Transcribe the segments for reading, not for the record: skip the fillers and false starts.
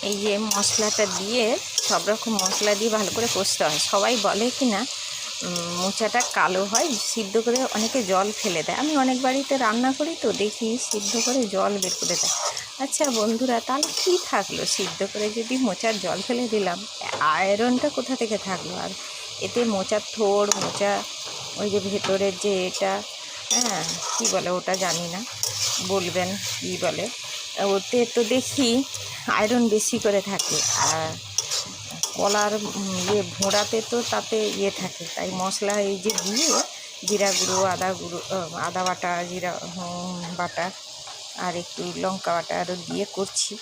এই যে মশলাটা দিয়ে সব রকম মশলা দিয়ে ভালো করে কষতে হয়। সবাই বলে কি না মোচাটা কালো হয়, সিদ্ধ করে অনেকে জল ফেলে দেয়। আমি অনেক বাড়িতে রান্না করি তো দেখি সিদ্ধ করে জল বের করে দেয়। আচ্ছা বন্ধুরা, তাহলে কী থাকলো? সিদ্ধ করে যদি মোচার জল ফেলে দিলাম, আয়রনটা কোথা থেকে থাকলো? আর এতে মোচার থোড়, মোচা ওই যে ভেতরের যে এটা, হ্যাঁ কী বলে ওটা জানি না, বলবেন কী বলে, ওতে তো দেখি আয়রন বেশি করে থাকে। আর কলার ভোঁড়াতে তো তাতে থাকে। তাই মশলা এই যে দিয়ে জিরা গুঁড়ো, আদা গুঁড়ো, আদা বাটা, জিরা বাটা আর একটু লঙ্কা বাটা আরও দিয়ে করছি।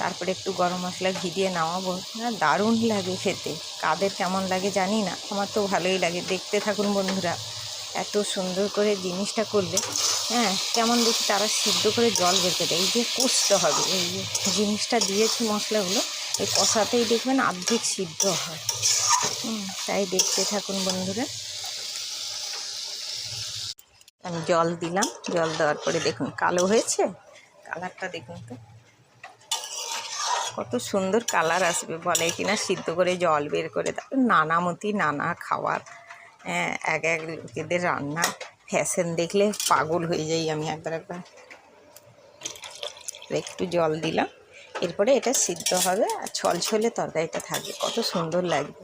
তারপরে একটু গরম মশলা ঘি দিয়ে নামাবো। দারুণ লাগে খেতে। কাদের কেমন লাগে জানি না, আমার তো ভালোই লাগে। দেখতে থাকুন বন্ধুরা, এত সুন্দর করে জিনিসটা করলে কেমন দেখি তারা সিদ্ধ করে জল বের করে দেয়। এই যে কষতে হবে, এই যে জিনিসটা দিয়েছি মশলাগুলো, এই কষাতেই দেখবেন অর্ধেক সিদ্ধ হয়। তাই দেখতে থাকুন বন্ধুরা। আমি জল দিলাম, জল দেওয়ার পরে দেখুন কালো হয়েছে, কালারটা দেখুন তো কত সুন্দর কালার আসবে। বলে কিনা সিদ্ধ করে জল বের করে দেয়। নানামতি নানা খাবার, এক এক লোকেদের রান্না ফ্যাশন দেখলে পাগল হয়ে যাই আমি। একবার একটু জল দিলাম, এরপরে এটা সিদ্ধ হবে আর ছলছলে তরকারিটা থাকবে। কত সুন্দর লাগবে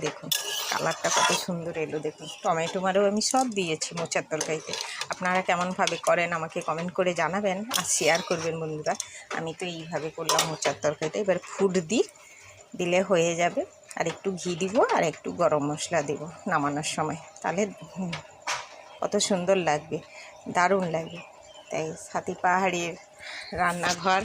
দেখুন, কালারটা কত সুন্দর এলো দেখুন। টমেটো মারও আমি সব দিয়েছি মোচার তরকারিতে। আপনারা কেমনভাবে করেন আমাকে কমেন্ট করে জানাবেন আর শেয়ার করবেন বন্ধুরা। আমি তো এইভাবে করলাম মোচার তরকারিটা। এবার ফুট দিলে হয়ে যাবে। আর একটু ঘি দিব আর একটু গরম মশলা দেব নামানোর সময়, তাহলে কত সুন্দর লাগবে, দারুণ লাগবে। তাই সাথী পাহাড়ের রান্নাঘর